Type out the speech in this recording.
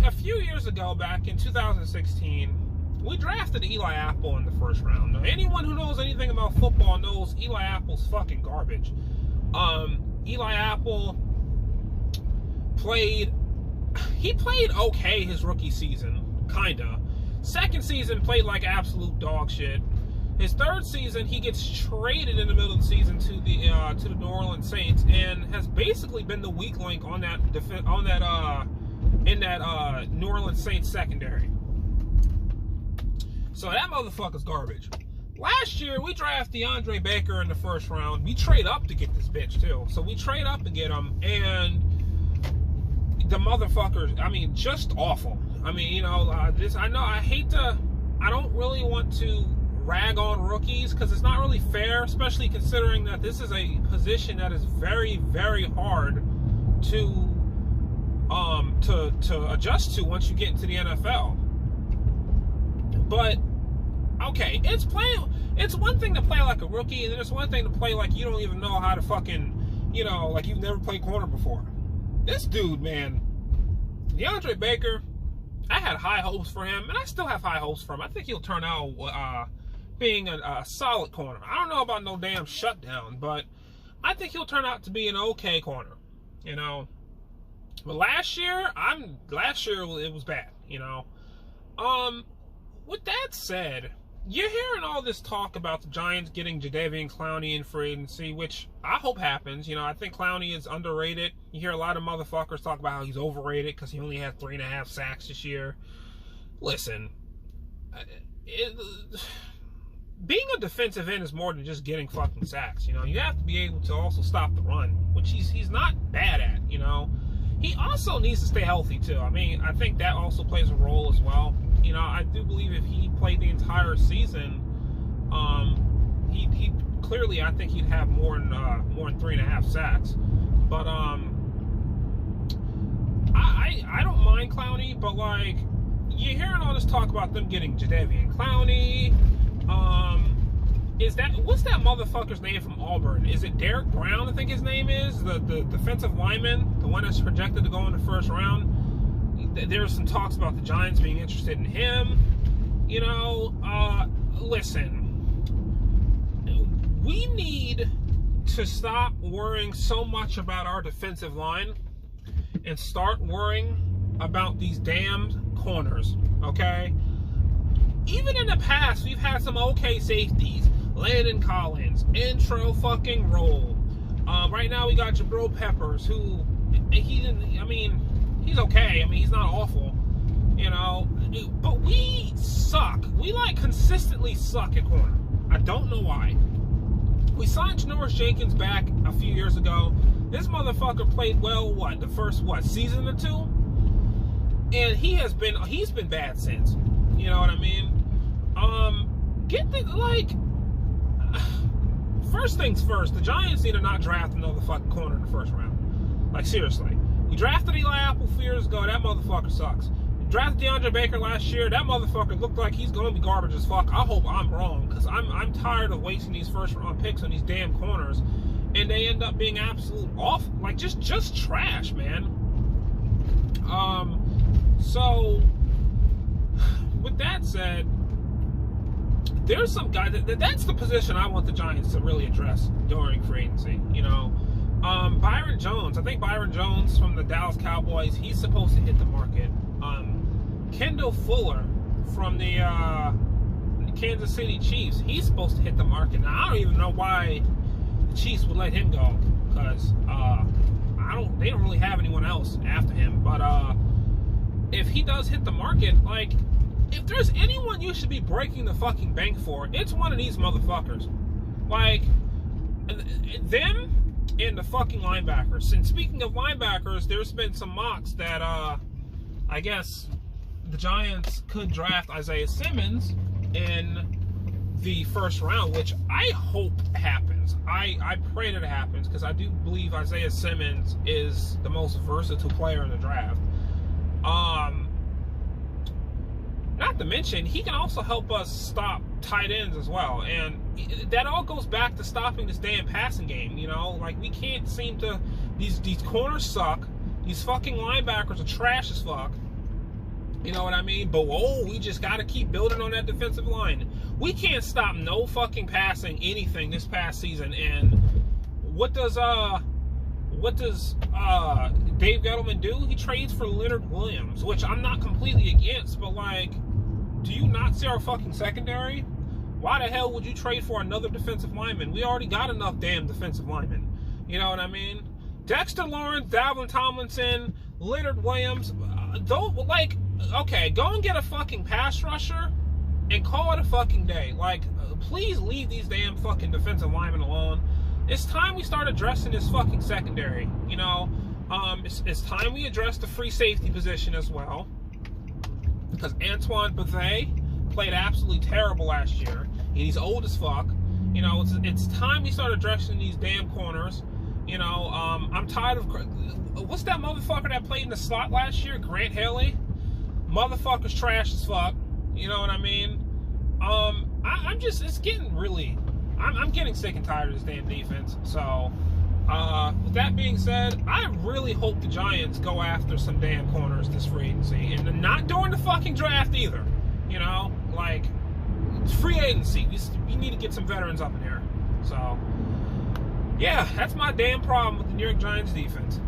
a few years ago, back in 2016, we drafted Eli Apple in the first round. Now, anyone who knows anything about football knows Eli Apple's fucking garbage. Eli Apple played okay his rookie season, kinda. Second season, played like absolute dog shit. His third season, he gets traded in the middle of the season to the New Orleans Saints, and has basically been the weak link in that New Orleans Saints secondary. So that motherfucker's garbage. Last year, we draft DeAndre Baker in the first round. We trade up to get this bitch, too. So we trade up to get him, and the motherfucker, I mean, just awful. I mean, you know, I don't really want to rag on rookies, because it's not really fair, especially considering that this is a position that is very, very hard to adjust to once you get into the NFL. But okay, it's one thing to play like a rookie, and then it's one thing to play like you don't even know how to fucking, you know, like you've never played corner before. This dude, man, DeAndre Baker, I had high hopes for him, and I still have high hopes for him. I think he'll turn out being a solid corner. I don't know about no damn shutdown, but I think he'll turn out to be an okay corner, you know. But last year it was bad, you know. With that said, you're hearing all this talk about the Giants getting Jadeveon Clowney in free agency, which I hope happens. You know, I think Clowney is underrated. You hear a lot of motherfuckers talk about how he's overrated because he only had 3.5 sacks this year. Listen, being a defensive end is more than just getting fucking sacks. You know, you have to be able to also stop the run, which he's not bad at, you know. He also needs to stay healthy, too. I mean, I think that also plays a role as well. You know, I do believe if he played the entire season, he clearly, I think he'd have more than 3.5 sacks. But I don't mind Clowney, but like you're hearing all this talk about them getting Jadeveon Clowney. What's that motherfucker's name from Auburn? Is it Derek Brown? I think his name is the defensive lineman, the one that's projected to go in the first round. There's some talks about the Giants being interested in him. You know, listen, we need to stop worrying so much about our defensive line and start worrying about these damn corners, okay? Even in the past, we've had some okay safeties. Landon Collins, intro fucking roll. Right now we got Jabril Peppers, who, he's okay. I mean, he's not awful, you know. But we suck. We, like, consistently suck at corner. I don't know why. We signed Janoris Jenkins back a few years ago. This motherfucker played well, the first, season or two? And he's been bad since. You know what I mean? First things first, the Giants need to not draft another fucking corner in the first round. Like, seriously. You drafted Eli Apple a few years ago, that motherfucker sucks. You drafted DeAndre Baker last year, that motherfucker looked like he's going to be garbage as fuck. I hope I'm wrong, because I'm tired of wasting these first round picks on these damn corners, and they end up being absolute awful, like just trash, man. So, with that said, there's some guy that's the position I want the Giants to really address during free agency, you know. Byron Jones, I think Byron Jones from the Dallas Cowboys, he's supposed to hit the market. Kendall Fuller from the Kansas City Chiefs, he's supposed to hit the market. Now, I don't even know why the Chiefs would let him go, because they don't really have anyone else after him. But if he does hit the market, like, if there's anyone you should be breaking the fucking bank for, it's one of these motherfuckers. Like, them and the fucking linebackers. And speaking of linebackers, there's been some mocks that, I guess, the Giants could draft Isaiah Simmons in the first round, which I hope happens. I pray that it happens, because I do believe Isaiah Simmons is the most versatile player in the draft. Not to mention, he can also help us stop tight ends as well. And that all goes back to stopping this damn passing game, you know? Like, we can't seem to... These corners suck. These fucking linebackers are trash as fuck. You know what I mean? But we just got to keep building on that defensive line. We can't stop no fucking passing anything this past season. And what does Dave Gettleman do? He trades for Leonard Williams, which I'm not completely against, but like, do you not see our fucking secondary? Why the hell would you trade for another defensive lineman? We already got enough damn defensive linemen. You know what I mean? Dexter Lawrence, Dalvin Tomlinson, Leonard Williams, okay, go and get a fucking pass rusher and call it a fucking day. Like, please leave these damn fucking defensive linemen alone. It's time we start addressing this fucking secondary. You know, it's time we address the free safety position as well, because Antoine Bethea played absolutely terrible last year, and he's old as fuck. You know, it's time we start addressing these damn corners. You know, I'm tired of... What's that motherfucker that played in the slot last year? Grant Haley? Motherfucker's trash as fuck. You know what I mean? I'm just... It's getting really... I'm getting sick and tired of this damn defense. So, with that being said, I really hope the Giants go after some damn corners this free agency. And not during the fucking draft either. You know? Like, it's free agency. We need to get some veterans up in here. So... yeah, that's my damn problem with the New York Giants defense.